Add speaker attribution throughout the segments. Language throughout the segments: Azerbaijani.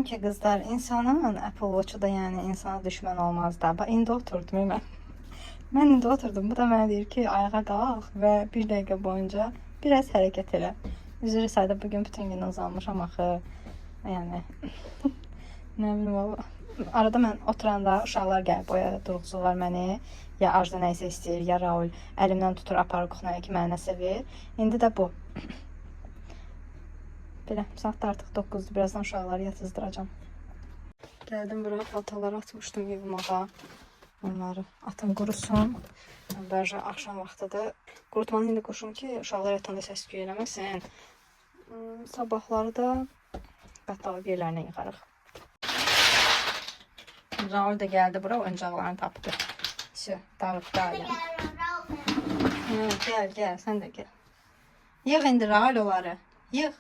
Speaker 1: deyirəm ki, qızlar, insanın Apple Watch-u da yəni insana düşmən olmaz da. Bax, indi oturdum mən. Mən indi oturdum. Bu da mənə deyir ki, ayağa qalx və 1 dəqiqə boyunca biraz hərəkət elə. Üzrü sayda bugün bütün gün uzanmışam axı. Yəni nə bilim o. Arada mən oturanda uşaqlar gəlib boya durğuzular məni. Ya Arzu nəysə istəyir, ya Raul əlimdən tutur, aparır kuxnaya ki, mənə nəsə ver. İndi də bu. Belə, saat da artıq 9-dur. Birazdan uşaqları yatızdıracağam. Gəldim bura, paltaları atmışdım yığmağa. Onları atım qurusun. Bərcə axşam vaxtıdır. Qurutmanı indi qoşum ki, uşaqlar yatanda səs-küy eləməsin. Sabahları da qattalı yerlərinə yıxarıq. Raul da gəldi bura, oyuncaqlarını tapdı. Dağıt, gəlin. Gəl, sən də gəl. Yığ indi Raul onları. Yığ.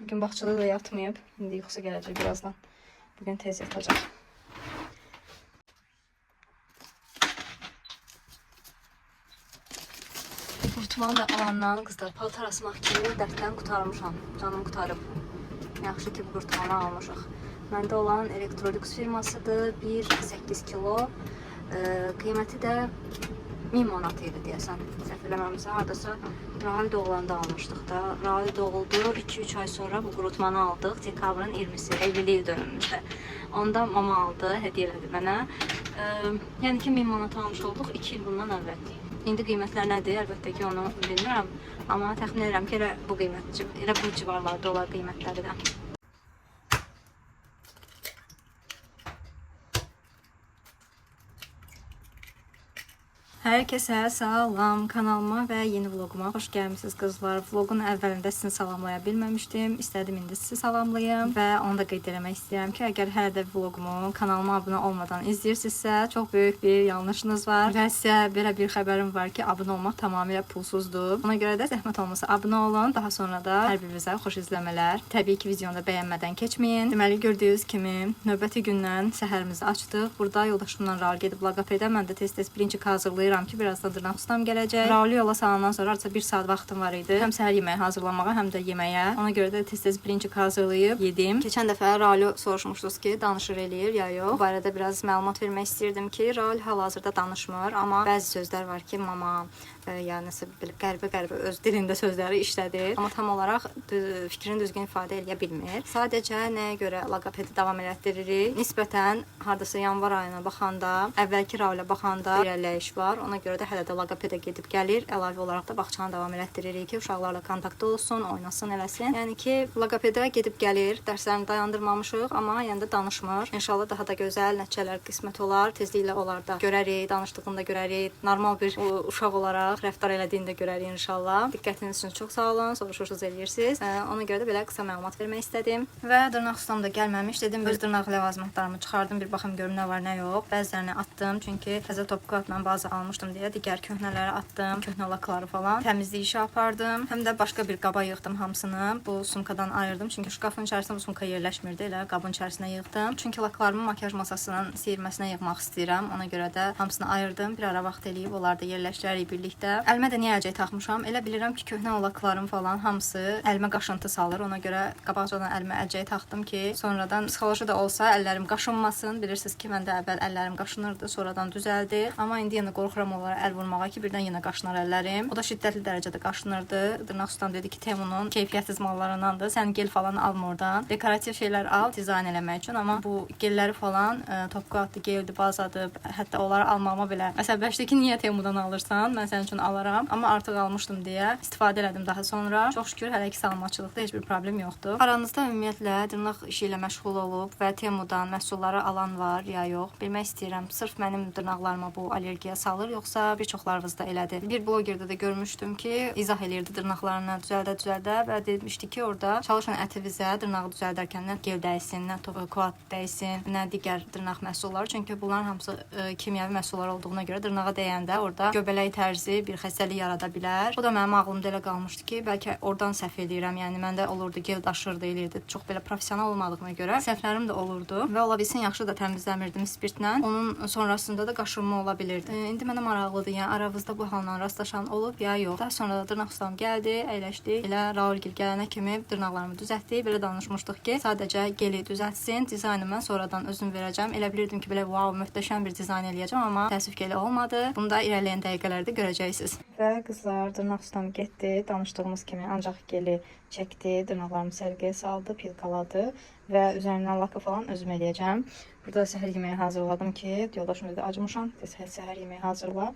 Speaker 1: Bugün bağçada da yatmayıb. İndi yuxusu gələcək birazdan. Bugün tez yatacaq. Qurutmanı da alandan qızlar paltar asmaq kimi dərddən qutarmışam. Canım qutarıb. Yaxşı ki, bu qurutmanı almışıq. Məndə olan Electrolux firmasıdır. 1,8 kilo. Qiyməti də 1000 manat idi deyəsən. Səhv eləməmsə, hardasa Raul doğulanda almışdıq da. Raul doğuldu, 2-3 ay sonra bu qurutmanı aldıq. Dekabrın 20-si, evliliyi dönümümüzdə. Onda mama aldı, hədiyyə elədi mənə. Yəni ki, 1000 manat almış olduq 2 il bundan əvvəl. İndi qiymətlər nədir? Əlbəttə ki, onu bilmirəm. Amma təxmin edirəm ki, elə bu civarlarda olar qiymətləri də. Herkese salam, kanalıma və yeni vloguma xoş gəlmişsiniz qızlar. Vlogun əvvəlində sizi salamlaya bilməmişdim. İstədim indi sizi salamlayım və onu da qeyd eləmək istəyirəm ki, əgər hələ də vlogumu kanalıma abunə olmadan izləyirsinizsə, çox böyük bir yanlışınız var və sizə belə bir xəbərim var ki, abunə olmaq tamamilə pulsuzdur. Ona görə də zəhmət olmasa abunə olun, daha sonra da hər birinizə xoş izləmələr. Təbii ki, videonu da bəyənmədən keçməyin. Deməli, gördüyünüz kimi növbəti gündən səhərimizi açdıq. Burada yoldaşımla Raul gedib laqapedə, mən də tez-tez birinci hazırlayıram ki, birazdan dırnaq ustam gələcək. Rauli yola salandan sonra artıq 1 saat vaxtım var idi. Həm səhər yeməyi hazırlamağa, həm də yeməyə. Ona görə də tez-tez birinci hazırlayıb yedim. Keçən dəfə Rauli soruşmuşdunuz ki, danışır eləyir ya yox. Bu barədə biraz məlumat vermək istirdim ki, Rauli hal-hazırda danışmır, amma bəzi sözlər var ki, mama yəni nəsə belə qəribə öz dilində sözləri işlədir. Amma tam olaraq fikrini düzgün ifadə edə bilmir. Sadəcə nəyə görə laqapedi davam elətdiririk? Nisbətən hardasa yanvar ayına baxanda, əvvəlki Raulə baxanda irəliləyiş var. Ona görə də hələ də laqapedə gedib gəlir. Əlavə olaraq da bağçanı davam elətdiririk ki, uşaqlarla kontaktda olsun, oynasın, eləsin. Yəni ki, laqapedə gedib gəlir. Dərslərini dayandırmamışıq, amma yəni də danışmır. İnşallah daha da gözəl nəticələr qismət olar. Tezliklə onlar da görərik, danışdığını da görərik. Normal bir uşaq olaraq rəftar elədiyini də görərik inşallah. Diqqətiniz üçün çox sağ olun. Soruşursunuz, eləyirsiniz. Ona görə də belə qısa məlumat vermək istədim. Və dırnaq ustam da gəlməmiş. Dedim, öz dırnaq ləvazimatlarımı çıxardım. Bir baxım görüm nə var, nə yox. Bəzilərini atdım. Çünki təzə topqat mən bazı almışdım deyə digər köhnələri atdım. Köhnə lakları falan. Təmizlik işi apardım. Həm də başqa bir qaba yığdım hamısını. Bu sumkadan ayırdım. Çünki şkafın içərisində bu sumka yerləşmirdi. Elə qabın içərisinə yığdım. Çünki laklarımı makyaj masasının siyirməsinə yığmaq istəyirəm. Ona görə də hamısını ayırdım. Bir ara vaxt eləyib onları da yerləşdirərik birlikdə. Əlimə də niyə əlcək taxmışam? Elə bilirəm ki, köhnə laklarım falan hamısı əlimə qaşıntı salır. Ona görə qabaqcadan əlimə əlcək taxdım ki, sonradan psixoloji da olsa əllərim qaşınmasın. Bilirsiniz ki, məndə əvvəl əllərim qaşınırdı, sonradan düzəldi. Amma indi yenə qorxuram onlara əl vurmağa ki, birdən yenə qaşınar əllərim. O da şiddətli dərəcədə qaşınırdı. Dırnaq ustam dedi ki, Temunun keyfiyyətsiz mallarındandır. Sən gel falan alma oradan. Dekorativ şeylər al, dizayn eləmək üçün. Amma bu gelləri falan topqatlı, geldi, bazadır. Hətta onları almağıma belə əsəbləşdi ki, niyə Temudan alırsan? Mən sənin üçün alaram. Amma artıq almışdım deyə istifadə elədim daha sonra. Çox şükür hələ ki salamaçılıqda heç bir problem yoxdur. Aranızda ümumiyyətlə dırnaq işi ilə məşğul olub və Temudan məhsulları alan var ya yox? Bilmək istəyirəm. Sırf mənim dırnaqlarıma bu allergiya salır, yoxsa bir çoxlarınızda elədir. Bir blogerdə də görmüşdüm ki, izah eləyirdi dırnaqlarını düzəldə və demişdi ki, orada çalışın ətivizə dırnağı düzəldərkən nə gel dəysin, nə kuat dəysin, nə digər dırnaq məhsulları. Çünki bunların hamısı kimyəvi məhsullar olduğuna görə dırnağa dəyəndə orada göbələk tərzi bir xəstəlik yarada bilər. O da mənim ağlımda elə qalmışdı ki, bəlkə oradan səhv eləyirəm. Yəni məndə olurdu, gel daşırdı, eləyirdi. Çox belə professional olmadığıma görə səhvlərim də olurdu və ola bilsin yaxşı da təmizləmirdim spirtlə. Onun sonrasında da qaşınma ola bilirdi. İndi mənə də maraqlıdır. Yəni aranızda bu halla rastlaşan olub ya yox. Daha sonra da dırnaq ustam gəldi, əyləşdi. Elə Raulgil gələnə kimi dırnaqlarımı düzəltdi. Belə danışmışdıq ki, sadəcə geli düzəltsin, dizaynı mən sonradan özüm verəcəm. Elə bilirdim ki, belə wow, möhtəşəm bir dizayn eləyəcəm, amma təəssüf ki, elə olmadı. Bunu da irəliləyən dəqiqələrdə görəcəksiniz. Və qızlar, dırnaq ustam getdi. Danışdığımız kimi ancaq geli çəkdi, dırnaqlarımı səliqəyə saldı, pilkaladı və üzərindən lakı falan özüm eləyəcəm. Burada səhər yeməyi hazırladım ki, yoldaşım dedi acımışam, səhər yeməyi hazırla.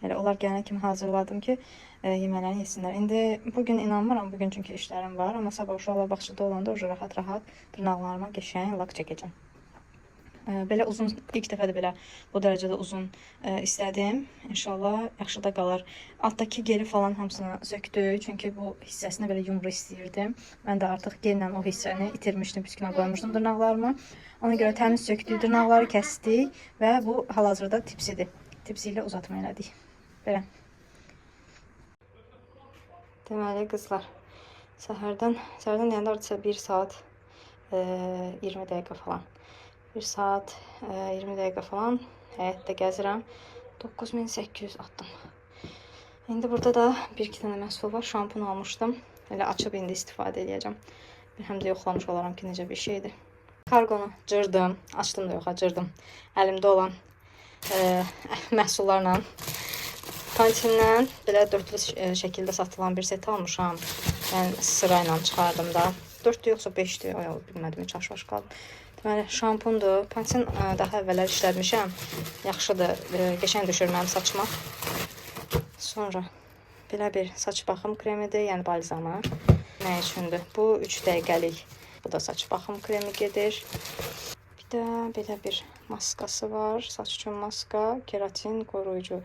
Speaker 1: Elə onlar gələnə kimi hazırladım ki, yeməklərini yesinlər. İndi bugün inanmıram, bugün çünki işlərim var, amma sabah uşaqlar bağçada olanda ucu rahat-rahat dırnaqlarıma qəşəng lak çəkəcəm. Belə uzun, ilk dəfə də belə bu dərəcədə uzun istədim. İnşallah yaxşı da qalar. Altdakı geri falan hamısını söktük. Çünki bu hissəsini belə yumru istəyirdim. Mən də artıq gellə o hissəni itirmişdim. Püskünə qoymuşdum dırnaqlarımı. Ona görə təmiz söktük, dırnaqları kəsdik və bu hal-hazırda tipsidir. Tipsi ilə uzatma elədik. Belə. Deməli qızlar, səhərdən deyəndə artıq 1 saat 20 dəqiqə falan. 1 saat 20 dəqiqə falan həyətdə gəzirəm. 9800 atdım. İndi burada da 1-2 dənə məhsul var. Şampun almışdım. Elə açıb indi istifadə edəcəm. Bir həm də yoxlamış olaram ki, necə bir şeydir. Kargonu cırdım. Açdım da yox, cırdım. Əlimdə olan məhsullarla. Pantindən belə dörtlü şəkildə satılan bir set almışam. Mən sırayla çıxardım da. 4-dür yoxsa 5-dür? Ay, bilmədim, çaş-baş qaldım. Deməli, şampundur. Pantin daha əvvəllər işlətmişəm. Yaxşıdır, qəşəng düşür mənim saçıma. Sonra belə bir saç baxım kremidir, yəni balzamı. Nə üçündür? Bu 3 dəqiqəlik. Bu da saç baxım kremi gedir. Bir də belə bir maskası var. Saç üçün maska, keratin qoruyucu.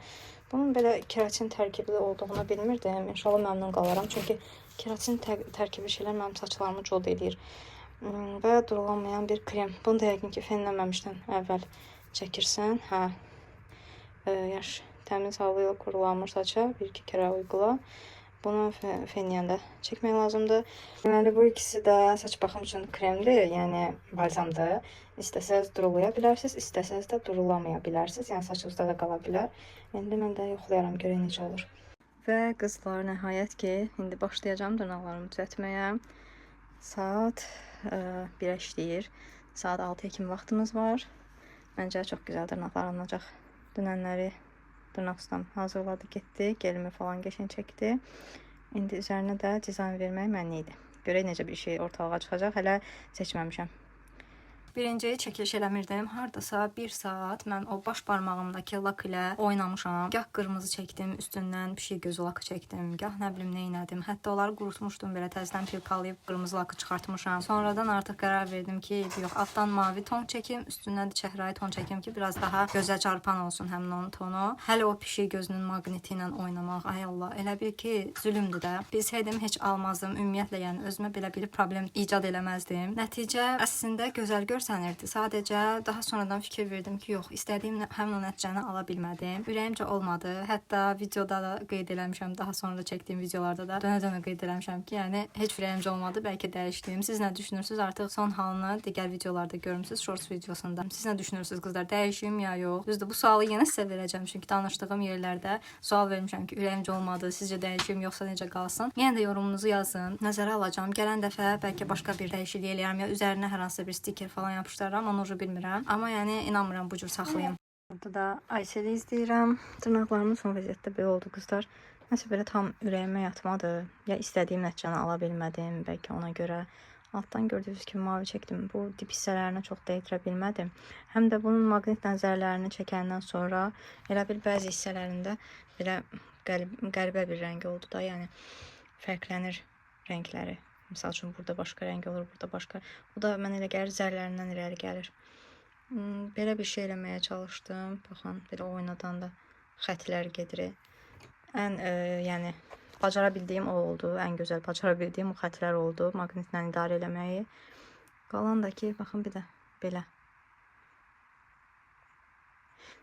Speaker 1: Bunun belə keratin tərkibli olduğunu bilmirdim. İnşallah məmnun qalaram. Çünki keratin tərkibli şeylər mənim saçlarımı cod edir. Və durulanmayan bir krem. Bunu da yəqin ki, fenlənməmişdən əvvəl çəkirsən. Hə. Yaş təmiz hava ilə qurulanmış saça 1-2 kərə uygula. Bunu fenləyəndə çəkmək lazımdır. Deməli, bu ikisi də saç baxım üçün kremdir, yəni balzamdır. İstəsəz durulaya bilərsiniz, istəsəz də durulamaya bilərsiniz. Yəni saçınızda da qala bilər. İndi mən də yoxlayaram, görək necə olur. Və qızlar, nəhayət ki, indi başlayacağım dırnaqlarımı düzəltməyə. Saat 1-ə işləyir. Saat 6-ya kimi vaxtımız var. Məncə çox gözəl dırnaqlar alınacaq. Dünənləri dırnaq ustam hazırladı, getdi. Gelimi falan qəşəng çəkdi. İndi üzərinə də dizayn vermək mənli idi. Görək necə bir şey ortalığa çıxacaq. Hələ seçməmişəm. Birinciyi çəkiliş eləmirdim. Hardasa 1 saat mən o baş barmağımdakı lak ilə oynamışam. Gah qırmızı çəkdim, üstündən pişik gözü lakı çəkdim. Gah nə bilim nə elədim. Hətta onları qurutmuşdum, belə təzədən pilkalayıb qırmızı lakı çıxartmışam. Sonradan artıq qərar verdim ki, yox, altdan mavi ton çəkim, üstündən də çəhrayı ton çəkim ki, biraz daha gözə çarpan olsun həmin onun tonu. Hələ o pişik gözünün maqniti ilə oynamaq, ay Allah, elə bil ki, zülümdür də. Bilsəydim heç almazdım. Ümumiyyətlə, yəni özümə belə bir problem icad eləməzdim. Nəticə əslində gözəl görsənirdi. Sadəcə daha sonradan fikir verdim ki, yox, istədiyim həmin o nəticəni ala bilmədim. Ürəyimcə olmadı. Hətta videoda da qeyd eləmişəm, daha sonra çəkdiyim videolarda da dönə-dönə qeyd eləmişəm ki, yəni heç ürəyimcə olmadı. Bəlkə dəyişdim. Siz nə düşünürsünüz? Artıq son halını digər videolarda görmüsünüz, shorts videosunda. Siz nə düşünürsünüz qızlar? Dəyişim ya yox? Düzdür, bu sualı yenə sizə verəcəm. Çünki danışdığım yerlərdə sual vermişəm ki, ürəyimcə olmadı. Sizcə dəyişim yoxsa necə qalsın? Yenə də yorumunuzu yazın. Nəzərə alacağam. Gələn dəfə bəlkə başqa bir dəyişiklik eləyərəm ya üzərinə hər hansı bir stiker falan yapışdıraram, onu bilmirəm. Amma yəni inanmıram bu cür saxlayım. Burada da Ayseli izləyirəm. Dırnaqlarımın son vəziyyətdə belə oldu qızlar. Nəsə belə tam ürəyimə yatmadı. Ya istədiyim nəticəni ala bilmədim. Bəlkə ona görə altdan gördüyünüz kimi mavi çəkdim. Bu dip hissələrinə çox dəydirə bilmədim. Həm də bunun maqnit nəzərlərini çəkəndən sonra elə bir bəzi hissələrində belə qəribə bir rəng oldu da. Yəni fərqlənir rəngləri. Misal üçün burada başqa rəng olur, burada başqa. Bu da mən elə gəlir zərlərindən irəli gəlir. Belə bir şey eləməyə çalışdım. Baxın, belə oynadan da xətlər gedir. Ən yəni bacara bildiyim o oldu. Ən gözəl bacara bildiyim o xətlər oldu. Maqnitlə idarə eləməyi. Qalan da ki, baxın bir də belə.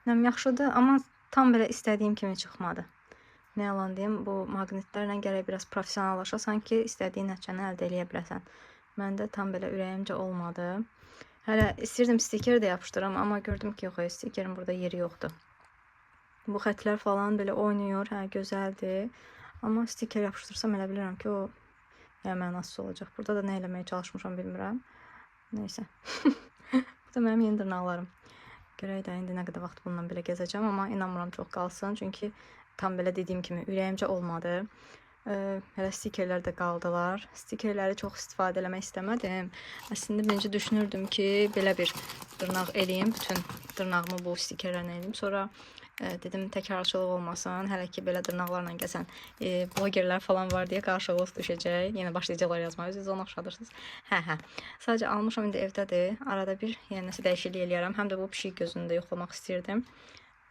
Speaker 1: Nəm yaxşıdır, amma tam belə istədiyim kimi çıxmadı. Nə yalan deyim, bu maqnitlərlə gərək biraz professionallaşasan ki, istədiyin nəticəni əldə eləyə biləsən. Məndə tam belə ürəyimcə olmadı. Hələ istəyirdim stiker də yapışdırım, amma gördüm ki, yox, stikerin burada yeri yoxdur. Bu xətlər falan belə oynayır. Hə, gözəldir. Amma stiker yapışdırsam elə bilirəm ki, o yəni mənasız olacaq. Burada da nə eləməyə çalışmışam bilmirəm. Neysə. Bu da mənim yeni dırnaqlarım. Görək də indi nə qədər vaxt bununla belə gəzəcəm, amma inanmıram çox qalsın. Çünki tam belə dediyim kimi ürəyimcə olmadı. Hələ stikerlər də qaldılar. Stikerləri çox istifadə eləmək istəmədim. Əslində birinci düşünürdüm ki, belə bir dırnaq eləyim. Bütün dırnağımı bu stikerlərlə eləyim. Sonra dedim təkrarçılıq olmasın. Hələ ki belə dırnaqlarla gəzən blogerlər falan var deyə qarşılıq düşəcək. Yenə başlayacaqlar yazmağa. Siz onu oxşadırsınız. Hə. Sadəcə almışam, indi evdədir. Arada bir yəni nəsə dəyişiklik eləyərəm. Həm də bu pişik gözünü də yoxlamaq istirdim.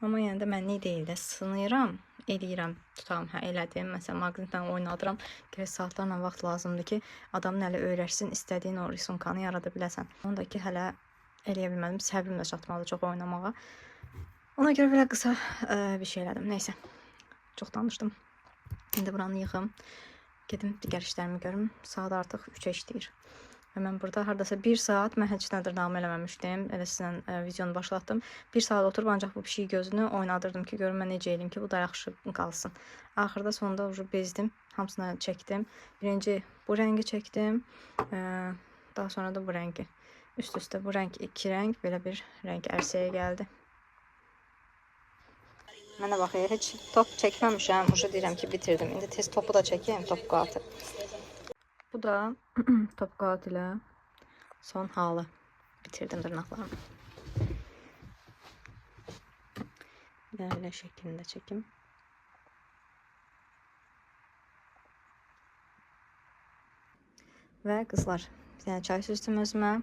Speaker 1: Amma yəni də mənlik deyil də. Sınıram, eləyirəm, tutam, hə, elədim. Məsələn, maqnitlə oynadıram. Gərək saatlarla vaxt lazımdır ki, adamın əli öyrəşsin, istədiyin o risunkanı yarada biləsən. Onu da ki, hələ eləyə bilmədim. Səbrim də çatmadı çox oynamağa. Ona görə belə qısa bir şey elədim. Neysə, çox danışdım. İndi buranı yığım. Gedim digər işlərimi görüm. Saat artıq 3-ə işləyir. Və mən burada hardasa 1 saat mən heç nə dırnağımı eləməmişdim. Elə sizlə videonu başlatdım. 1 saat oturub ancaq bu pişik gözünü oynadırdım ki, görüm mən necə eləyim ki, bu da yaxşı qalsın. Axırda sonunda bezdim. Hamısını çəkdim. Birinci bu rəngi çəkdim. Daha sonra da bu rəngi. Üst-üstə bu rəng 2 rəng, belə bir rəng ərsəyə gəldi. Mənə bax, heç top çəkməmişəm. Uca deyirəm ki, bitirdim. İndi tez topu da çəkəyim, top qatı. Bu da top qat ilə son halı. Bitirdim dırnaqlarımı. Belə şəklində çəkim. Və qızlar, yəni çay süzdüm özümə.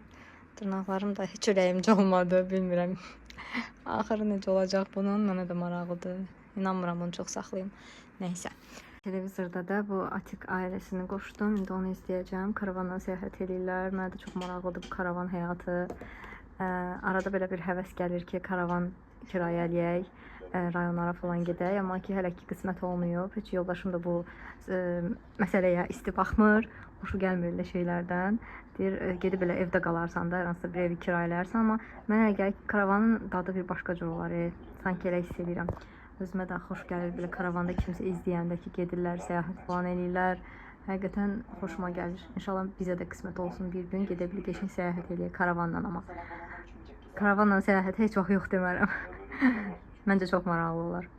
Speaker 1: Dırnaqlarım da heç ürəyimcə olmadı, bilmirəm. Axırı necə olacaq bunun, mənə də maraqlıdır. İnanmıram bunu çox saxlayım. Neysə. Televizorda da bu Atik ailəsini qoşdum. İndi onu izləyəcəm. Karavanla səyahət edirlər. Mənə də çox maraqlıdır bu karavan həyatı. Arada belə bir həvəs gəlir ki, karavan kirayə eləyək, rayonlara falan gedək. Amma ki, hələ ki qismət olmuyor. Heç yoldaşım da bu məsələyə isti baxmır. Xoşu gəlmir elə şeylərdən. Deyir, gedib elə evdə qalarsan da, hansısa bir evi kirayə amma mənə elə gəlir ki, karavanın dadı bir başqa cür olar. Sanki elə hiss edirəm. Özümə də xoş gəlir belə karavanda kimsə izləyəndə ki, gedirlər, səyahət falan eləyirlər. Həqiqətən xoşuma gəlir. İnşallah bizə də qismət olsun bir gün gedə bilik, keçin səyahət eləyək karavanla amma. Karavanla səyahət heç vaxt yox demərəm. Məncə çox maraqlı olar.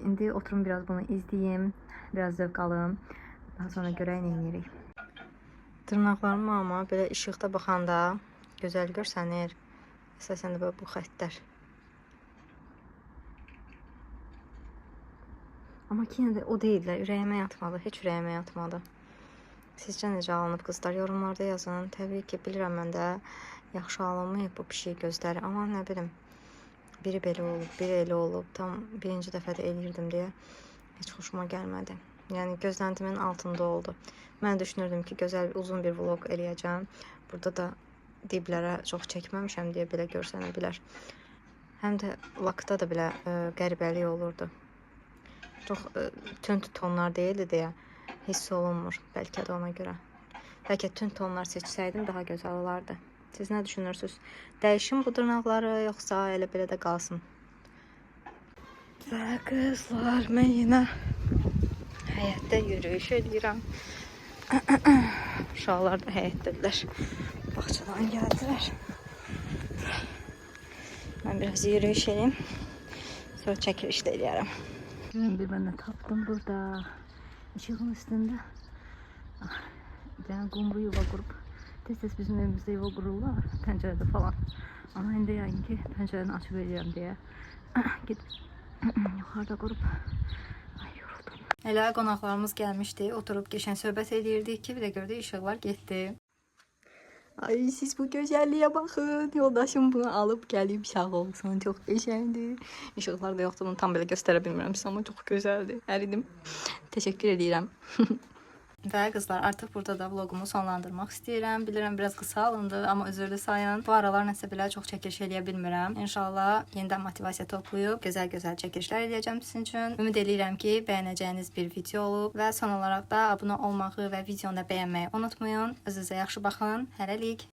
Speaker 1: İndi oturum biraz bunu izləyim, biraz zövq alım. Daha sonra görək nə edirik. Dırnaqlarıma amma belə işıqda baxanda gözəl görsənir. Əsasən də bu xəttlər. Amma ki, yenə də o deyillər, ürəyimə yatmadı, heç ürəyimə yatmadı. Sizcə necə alınıb qızlar? Yorumlarda yazın. Təbii ki, bilirəm mən də yaxşı alınmayıb bu pişik gözləri. Amma nə bilim, biri belə olub, biri elə olub. Tam birinci dəfə də eləyirdim deyə heç xoşuma gəlmədi. Yəni gözləntimin altında oldu. Mən düşünürdüm ki, gözəl uzun bir vlog eləyəcəm. Burada da diblərə çox çəkməmişəm deyə belə görsənə bilər. Həm də lakda da belə qəribəlik olurdu. Çox tünd tonlar deyildi deyə hiss olunmur. Bəlkə də ona görə. Bəlkə tünd tonlar seçsəydim daha gözəl olardı. Siz nə düşünürsünüz? Dəyişim bu dırnaqları, yoxsa elə belə də qalsın? Və qızlar, mən yenə həyətdə yürüyüş edirəm. Uşaqlar da həyətdədirlər. Bağçadan gəldilər. Mən biraz yürüyüş edeyim. Sonra çəkiliş də eləyərəm. Bir ben de taptım burada. Işığın üstünde. Yani kumru yuva kurup. Tez bizim evimizde yuva kururlar. Pencerede falan. Ama indi yani ki pencereni açıp vereceğim diye. Gidip yukarıda kurup. Ay yoruldum. Elə qonaqlarımız gəlmişdi. Oturup geçen söhbət edirdik ki, bir də gördük işıqlar getdi. Ay siz bu gözəlliyə baxın. Yoldaşım bunu alıp gəlib sağ olsun. Çox qəşəngdir. İşıqlar da yoxdur. Bunu tam belə göstərə bilmirəm sizə, amma çox gözəldir. Əridim. Təşəkkür edirəm. Və qızlar, artıq burada da vlogumu sonlandırmaq istəyirəm. Bilirəm biraz qısa alındı, amma özürlü sayın. Bu aralar nəsə belə çox çəkiliş eləyə bilmirəm. İnşallah yenidən motivasiya toplayıb gözəl-gözəl çəkilişlər eləyəcəm sizin üçün. Ümid edirəm ki, bəyənəcəyiniz bir video olub və son olaraq da abunə olmağı və videonu da bəyənməyi unutmayın. Özünüzə yaxşı baxın. Hələlik.